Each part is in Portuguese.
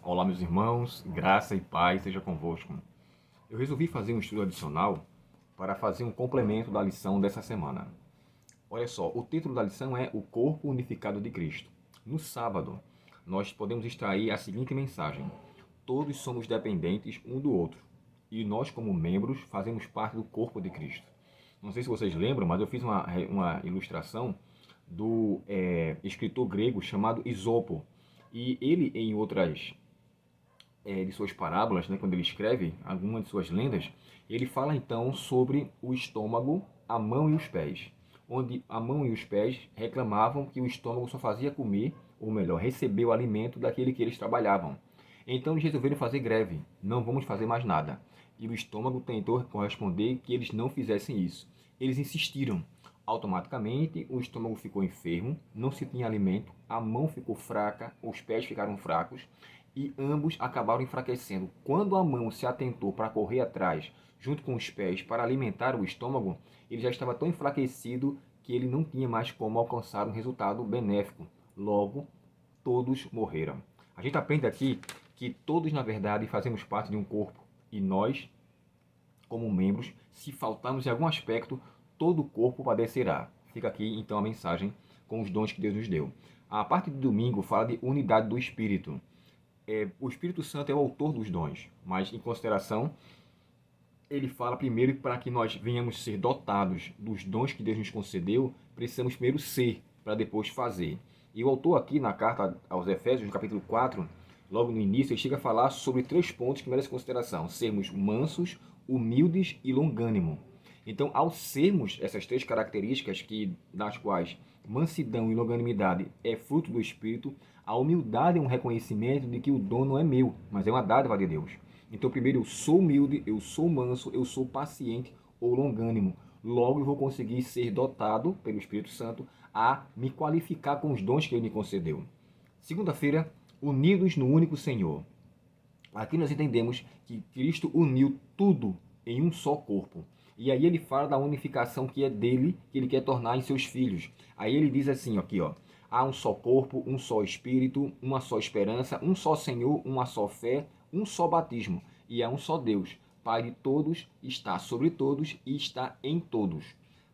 Olá, meus irmãos, graça e paz seja convosco. Eu resolvi fazer um estudo adicional para fazer um complemento da lição dessa semana. Olha só, o título da lição é O Corpo Unificado de Cristo. No sábado, nós podemos extrair a seguinte mensagem: todos somos dependentes um do outro e nós, como membros, fazemos parte do corpo de Cristo. Não sei se vocês lembram, mas eu fiz uma ilustração do escritor grego chamado Esopo. E ele, em outras de suas parábolas, né, quando ele escreve algumas de suas lendas, ele fala então sobre o estômago, a mão e os pés, onde a mão e os pés reclamavam que o estômago só fazia comer, ou melhor, receber o alimento daquele que eles trabalhavam. Então eles resolveram fazer greve, não vamos fazer mais nada. E o estômago tentou corresponder que eles não fizessem isso. Eles insistiram. Automaticamente o estômago ficou enfermo, não se tinha alimento, a mão ficou fraca, os pés ficaram fracos e ambos acabaram enfraquecendo. Quando a mão se atentou para correr atrás, junto com os pés, para alimentar o estômago, ele já estava tão enfraquecido que ele não tinha mais como alcançar um resultado benéfico. Logo, todos morreram. A gente aprende aqui que todos, na verdade, fazemos parte de um corpo e nós, como membros, se faltarmos em algum aspecto, todo o corpo padecerá. Fica aqui então a mensagem com os dons que Deus nos deu. A parte de domingo fala de unidade do Espírito. O Espírito Santo é o autor dos dons, mas em consideração, ele fala primeiro que para que nós venhamos ser dotados dos dons que Deus nos concedeu, precisamos primeiro ser, para depois fazer. E o autor aqui na carta aos Efésios, no capítulo 4, logo no início, ele chega a falar sobre 3 pontos que merecem consideração: sermos mansos, humildes e longânimo. Então, ao sermos essas 3 características, das quais mansidão e longanimidade é fruto do Espírito, a humildade é um reconhecimento de que o dom não é meu, mas é uma dádiva de Deus. Então, primeiro, eu sou humilde, eu sou manso, eu sou paciente ou longânimo. Logo, eu vou conseguir ser dotado pelo Espírito Santo a me qualificar com os dons que Ele me concedeu. Segunda-feira, unidos no único Senhor. Aqui nós entendemos que Cristo uniu tudo em um só corpo. E aí ele fala da unificação que é dele, que ele quer tornar em seus filhos. Aí ele diz assim, aqui, ó: há um só corpo, um só espírito, uma só esperança, um só Senhor, uma só fé, um só batismo. E há um só Deus, Pai de todos, está sobre todos e está em todos.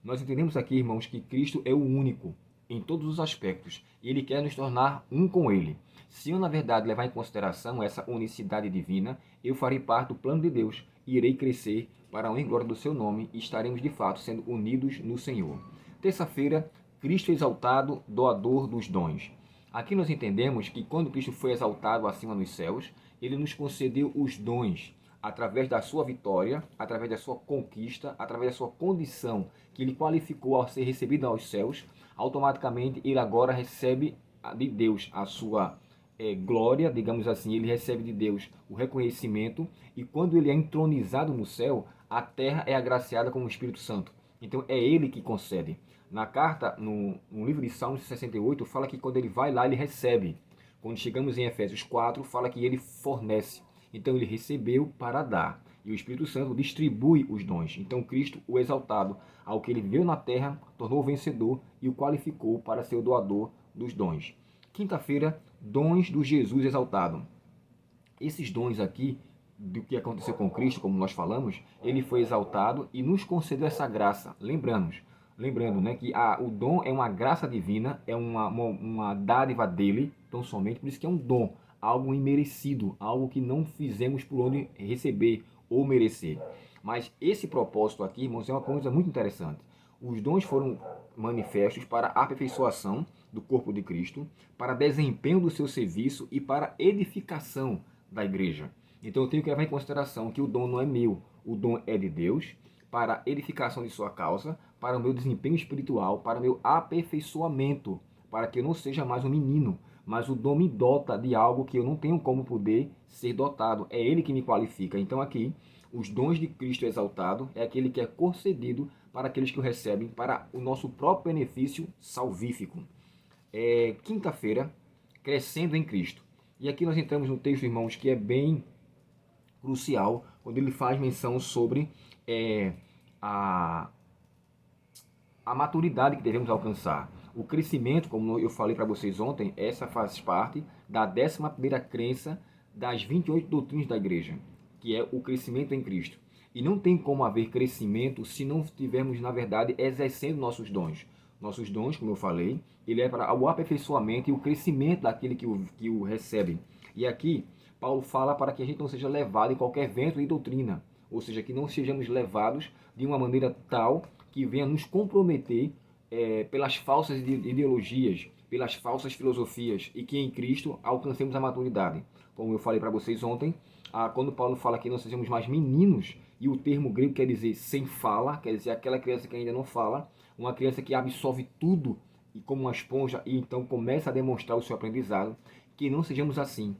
Nós entendemos aqui, irmãos, que Cristo é o único em todos os aspectos e ele quer nos tornar um com ele. Se eu, na verdade, levar em consideração essa unicidade divina, eu farei parte do plano de Deus e irei crescer para a honra e glória do seu nome e estaremos, de fato, sendo unidos no Senhor. Terça-feira, Cristo exaltado, doador dos dons. Aqui nós entendemos que quando Cristo foi exaltado acima nos céus, ele nos concedeu os dons através da sua vitória, através da sua conquista, através da sua condição que ele qualificou ao ser recebido aos céus. Automaticamente ele agora recebe de Deus a sua glória, digamos assim, ele recebe de Deus o reconhecimento, e quando ele é entronizado no céu, a terra é agraciada com o Espírito Santo. Então é ele que concede. Na carta, no livro de Salmos 68, fala que quando ele vai lá, ele recebe. Quando chegamos em Efésios 4, fala que ele fornece. Então ele recebeu para dar. E o Espírito Santo distribui os dons. Então Cristo, o exaltado, ao que ele viveu na terra, tornou vencedor e o qualificou para ser o doador dos dons. Quinta-feira, dons do Jesus exaltado. Esses dons aqui, do que aconteceu com Cristo, como nós falamos, ele foi exaltado e nos concedeu essa graça. Lembrando, né, que o dom é uma graça divina, é uma dádiva dele, tão somente, por isso que é um dom, algo imerecido, algo que não fizemos por onde receber ou merecer. Mas esse propósito aqui, irmãos, é uma coisa muito interessante. Os dons foram manifestos para a aperfeiçoação do corpo de Cristo, para desempenho do seu serviço e para edificação da igreja. Então eu tenho que levar em consideração que o dom não é meu, o dom é de Deus, para a edificação de sua causa, para o meu desempenho espiritual, para o meu aperfeiçoamento, para que eu não seja mais um menino, mas o dom me dota de algo que eu não tenho como poder ser dotado. É ele que me qualifica. Então aqui, os dons de Cristo exaltado é aquele que é concedido para aqueles que o recebem para o nosso próprio benefício salvífico. Quinta-feira, crescendo em Cristo. E aqui nós entramos no texto, irmãos, que é bem crucial, quando ele faz menção sobre a maturidade que devemos alcançar. O crescimento, como eu falei para vocês ontem, essa faz parte da 11ª crença das 28 doutrinas da igreja, que é o crescimento em Cristo. E não tem como haver crescimento se não estivermos, na verdade, exercendo nossos dons. Nossos dons, como eu falei, ele é para o aperfeiçoamento e o crescimento daquele que o recebe. E aqui, Paulo fala para que a gente não seja levado em qualquer vento de doutrina, ou seja, que não sejamos levados de uma maneira tal que venha nos comprometer pelas falsas ideologias, pelas falsas filosofias, e que em Cristo alcancemos a maturidade. Como eu falei para vocês ontem, quando Paulo fala que não sejamos mais meninos, e o termo grego quer dizer sem fala, quer dizer aquela criança que ainda não fala, uma criança que absorve tudo e como uma esponja e então começa a demonstrar o seu aprendizado, que não sejamos assim.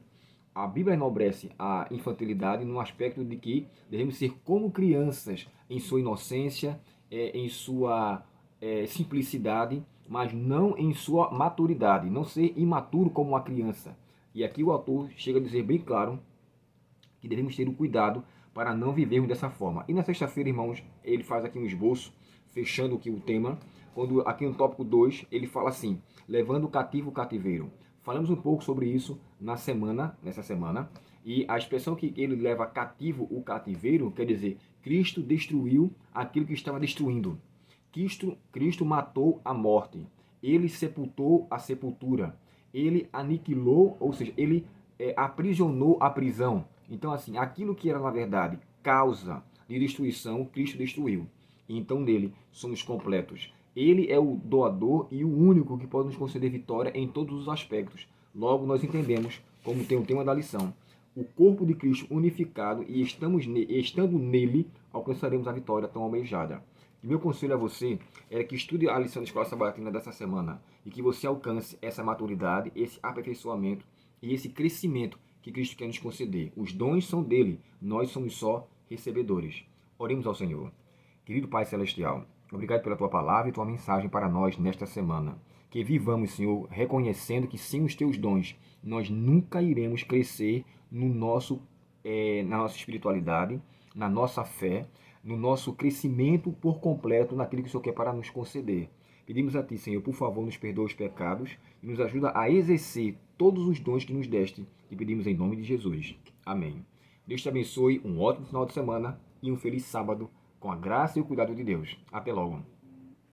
A Bíblia enobrece a infantilidade no aspecto de que devemos ser como crianças em sua inocência, em sua simplicidade, mas não em sua maturidade, não ser imaturo como uma criança. E aqui o autor chega a dizer bem claro que devemos ter o cuidado para não vivermos dessa forma. E na sexta-feira, irmãos, ele faz aqui um esboço, fechando aqui o tema, quando aqui no tópico 2 ele fala assim, levando o cativo o cativeiro. Falamos um pouco sobre isso nessa semana, e a expressão que ele leva cativo o cativeiro, quer dizer, Cristo destruiu aquilo que estava destruindo. Cristo matou a morte, ele sepultou a sepultura, ele aniquilou, ou seja, ele aprisionou a prisão. Então, assim, aquilo que era, na verdade, causa de destruição, Cristo destruiu. Então, nele, somos completos. Ele é o doador e o único que pode nos conceder vitória em todos os aspectos. Logo, nós entendemos, como tem o tema da lição, o corpo de Cristo unificado e estando nele, alcançaremos a vitória tão almejada. E meu conselho a você é que estude a lição da Escola Sabatina dessa semana e que você alcance essa maturidade, esse aperfeiçoamento e esse crescimento que Cristo quer nos conceder. Os dons são dele, nós somos só recebedores. Oremos ao Senhor. Querido Pai Celestial, obrigado pela tua palavra e tua mensagem para nós nesta semana. Que vivamos, Senhor, reconhecendo que sem os teus dons nós nunca iremos crescer no na nossa espiritualidade, na nossa fé, no nosso crescimento por completo naquilo que o Senhor quer para nos conceder. Pedimos a Ti, Senhor, por favor, nos perdoa os pecados e nos ajuda a exercer todos os dons que nos deste. E pedimos em nome de Jesus. Amém. Deus te abençoe, um ótimo final de semana e um feliz sábado com a graça e o cuidado de Deus. Até logo.